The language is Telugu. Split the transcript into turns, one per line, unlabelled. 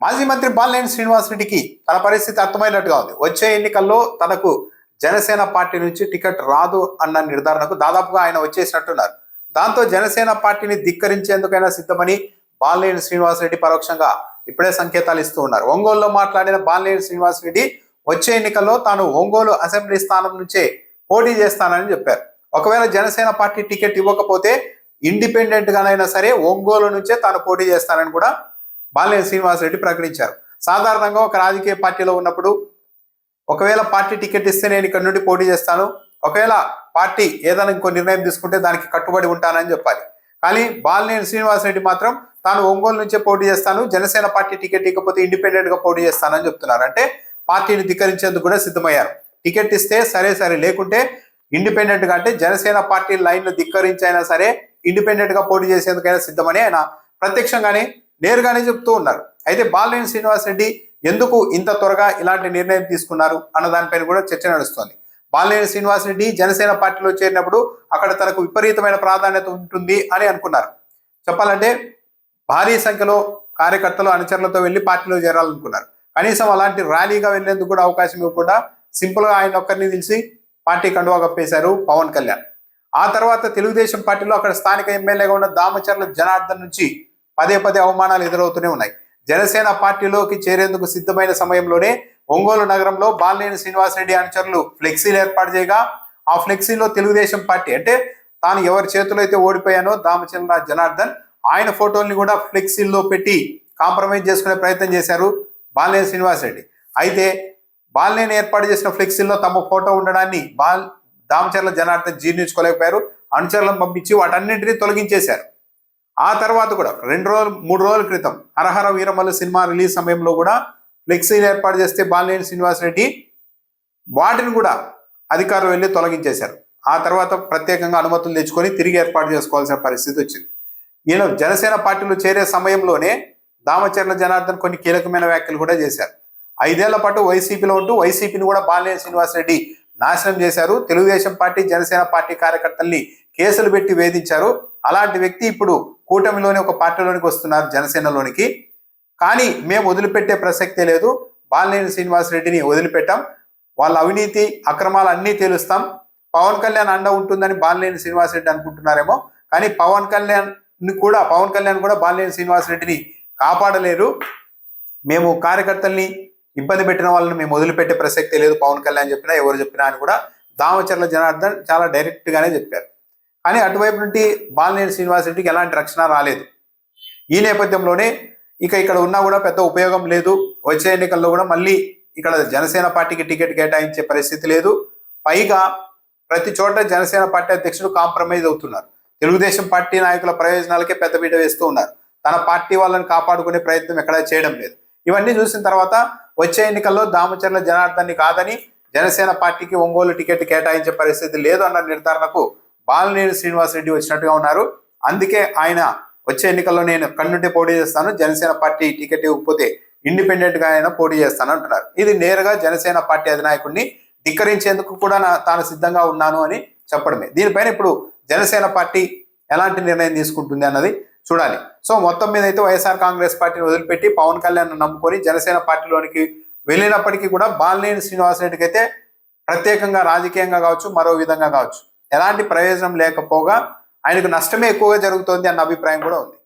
మాజీ మంత్రి బాలినేని శ్రీనివాసరెడ్డికి తన పరిస్థితి అర్థమైనట్టుగా ఉంది. వచ్చే ఎన్నికల్లో తనకు జనసేన పార్టీ నుంచి టికెట్ రాదు అన్న నిర్ధారణకు దాదాపుగా ఆయన వచ్చేసినట్టున్నారు. దాంతో జనసేన పార్టీని ధిక్కరించేందుకైనా సిద్ధమని బాలినేని శ్రీనివాసరెడ్డి పరోక్షంగా ఇప్పుడే సంకేతాలు ఇస్తూ ఉన్నారు. ఒంగోలులో మాట్లాడిన బాలినేని శ్రీనివాసరెడ్డి వచ్చే ఎన్నికల్లో తాను ఒంగోలు అసెంబ్లీ స్థానం నుంచే పోటీ చేస్తానని చెప్పారు. ఒకవేళ జనసేన పార్టీ టికెట్ ఇవ్వకపోతే ఇండిపెండెంట్ గానైనా సరే ఒంగోలు నుంచే తాను పోటీ చేస్తానని కూడా బాలినేని శ్రీనివాసరెడ్డి ప్రకటించారు. సాధారణంగా ఒక రాజకీయ పార్టీలో ఉన్నప్పుడు ఒకవేళ పార్టీ టికెట్ ఇస్తే నేను ఇక్కడ నుండి పోటీ చేస్తాను, ఒకవేళ పార్టీ ఏదైనా ఇంకో నిర్ణయం తీసుకుంటే దానికి కట్టుబడి ఉంటానని చెప్పాలి. కానీ బాలినేని శ్రీనివాసరెడ్డి మాత్రం తాను ఒంగోలు నుంచే పోటీ చేస్తాను, జనసేన పార్టీ టికెట్ ఇకపోతే ఇండిపెండెంట్ గా పోటీ చేస్తానని చెప్తున్నారు. అంటే పార్టీని ధిక్కరించేందుకు కూడా సిద్ధమయ్యారు. టికెట్ ఇస్తే సరే లేకుంటే ఇండిపెండెంట్ గా, అంటే జనసేన పార్టీ లైన్లు ధిక్కరించైనా సరే ఇండిపెండెంట్ గా పోటీ చేసేందుకైనా సిద్ధమని ఆయన ప్రత్యక్షంగానే నేరుగానే చెప్తూ ఉన్నారు. అయితే బాలినేని శ్రీనివాసరెడ్డి ఎందుకు ఇంత త్వరగా ఇలాంటి నిర్ణయం తీసుకున్నారు అన్న దానిపైన కూడా చర్చ నడుస్తోంది. బాలినేని శ్రీనివాసరెడ్డి జనసేన పార్టీలో చేరినప్పుడు అక్కడ తనకు విపరీతమైన ప్రాధాన్యత ఉంటుంది అని అనుకున్నారు. చెప్పాలంటే భారీ సంఖ్యలో కార్యకర్తలు అనుచరులతో వెళ్లి పార్టీలో చేరాలనుకున్నారు. కనీసం అలాంటి ర్యాలీగా వెళ్లేందుకు కూడా అవకాశం ఇవ్వకుండా సింపుల్ గా ఆయన ఒక్కరిని తెలిసి పార్టీ కండువా కప్పేశారు పవన్ కళ్యాణ్. ఆ తర్వాత తెలుగుదేశం పార్టీలో అక్కడ స్థానిక ఎమ్మెల్యేగా ఉన్న దామచర్ల జనార్దన్ నుంచి పదే అవమానాలు ఎదురవుతూనే ఉన్నాయి. జనసేన పార్టీలోకి చేరేందుకు సిద్ధమైన సమయంలోనే ఒంగోలు నగరంలో బాలినేని శ్రీనివాసరెడ్డి అనుచరులు ఫ్లెక్సీలు ఏర్పాటు చేయగా ఆ ఫ్లెక్సీలో తెలుగుదేశం పార్టీ, అంటే తాను ఎవరి చేతిలో అయితే ఓడిపోయానో దామచర్ల జనార్దన్, ఆయన ఫోటోల్ని కూడా ఫ్లెక్సీల్లో పెట్టి కాంప్రమైజ్ చేసుకునే ప్రయత్నం చేశారు బాలినేని శ్రీనివాసరెడ్డి. అయితే బాలినేని ఏర్పాటు చేసిన ఫ్లెక్సీల్లో తమ ఫోటో ఉండడాన్ని దామచర్ల జనార్దన్ జీర్ణించుకోలేకపోయారు. అనుచరులను పంపించి వాటన్నింటినీ తొలగించేశారు. ఆ తర్వాత కూడా 3 రోజుల క్రితం హరహర వీరమల్లు సినిమా రిలీజ్ సమయంలో కూడా ఫ్లెక్సీలు ఏర్పాటు చేస్తే బాలినేని శ్రీనివాసరెడ్డి వాటిని కూడా అధికారులు వెళ్ళి తొలగించేశారు. ఆ తర్వాత ప్రత్యేకంగా అనుమతులు తెచ్చుకొని తిరిగి ఏర్పాటు చేసుకోవాల్సిన పరిస్థితి వచ్చింది. ఈయన జనసేన పార్టీలో చేరే సమయంలోనే దామచర్ల జనార్దన్ కొన్ని కీలకమైన వ్యాఖ్యలు కూడా చేశారు. 5 ఏళ్ల పాటు వైసీపీలో ఉంటూ వైసీపీని కూడా బాలినేని శ్రీనివాసరెడ్డి నాశనం చేశారు. తెలుగుదేశం పార్టీ జనసేన పార్టీ కార్యకర్తల్ని కేసులు పెట్టి వేధించారు. అలాంటి వ్యక్తి ఇప్పుడు కూటమిలోని ఒక పార్టీలోనికి వస్తున్నారు, జనసేనలోనికి. కానీ మేము వదిలిపెట్టే ప్రసక్తే లేదు. బాలినేని శ్రీనివాసరెడ్డిని వదిలిపెట్టాం, వాళ్ళ అవినీతి అక్రమాలు అన్నీ తేలుస్తాం. పవన్ కళ్యాణ్ అండ ఉంటుందని బాలినేని శ్రీనివాసరెడ్డి అనుకుంటున్నారేమో, కానీ పవన్ కళ్యాణ్ కూడా బాలినేని శ్రీనివాసరెడ్డిని కాపాడలేరు. మేము కార్యకర్తల్ని ఇబ్బంది పెట్టిన వాళ్ళని మేము వదిలిపెట్టే ప్రసక్తే లేదు, పవన్ కళ్యాణ్ చెప్పినా ఎవరు చెప్పినా అని కూడా దామచర్ల జనార్దన్ చాలా డైరెక్ట్ గానే చెప్పారు. కానీ అటువైపు నుండి బాలినేని శ్రీనివాసరెడ్డికి ఎలాంటి రక్షణ రాలేదు. ఈ నేపథ్యంలోనే ఇక్కడ ఉన్నా కూడా పెద్ద ఉపయోగం లేదు. వచ్చే ఎన్నికల్లో కూడా మళ్ళీ ఇక్కడ జనసేన పార్టీకి టికెట్ కేటాయించే పరిస్థితి లేదు. పైగా ప్రతి చోట జనసేన పార్టీ అధ్యక్షుడు కాంప్రమైజ్ అవుతున్నారు. తెలుగుదేశం పార్టీ నాయకుల ప్రయోజనాలకే పెద్దపీట వేస్తూ ఉన్నారు. తన పార్టీ వాళ్ళని కాపాడుకునే ప్రయత్నం ఎక్కడా చేయడం లేదు. ఇవన్నీ చూసిన తర్వాత వచ్చే ఎన్నికల్లో దామచర్ల జనార్దన్ని కాదని జనసేన పార్టీకి ఒంగోలు టికెట్ కేటాయించే పరిస్థితి లేదు అన్న నిర్ధారణకు బాలినేని శ్రీనివాసరెడ్డి వచ్చినట్టుగా ఉన్నారు. అందుకే ఆయన వచ్చే ఎన్నికల్లో నేను కన్నుంటే పోటీ చేస్తాను, జనసేన పార్టీ టికెట్ ఇవ్వకపోతే ఇండిపెండెంట్ గా ఆయన పోటీ చేస్తాను అంటున్నారు. ఇది నేరుగా జనసేన పార్టీ అధినాయకుడిని ధిక్కరించేందుకు కూడా తాను సిద్ధంగా ఉన్నాను అని చెప్పడమే. దీనిపైన ఇప్పుడు జనసేన పార్టీ ఎలాంటి నిర్ణయం తీసుకుంటుంది అన్నది చూడాలి. సో మొత్తం మీద అయితే వైఎస్ఆర్ కాంగ్రెస్ పార్టీని వదిలిపెట్టి పవన్ కళ్యాణ్ నమ్ముకొని జనసేన పార్టీలోనికి వెళ్ళినప్పటికీ కూడా బాలినేని శ్రీనివాసరెడ్డికి అయితే ప్రత్యేకంగా రాజకీయంగా కావచ్చు, మరో విధంగా కావచ్చు, ఎలాంటి ప్రయోజనం లేకపోగా ఆయనకు నష్టమే ఎక్కువగా జరుగుతోంది అన్న అభిప్రాయం కూడా ఉంది.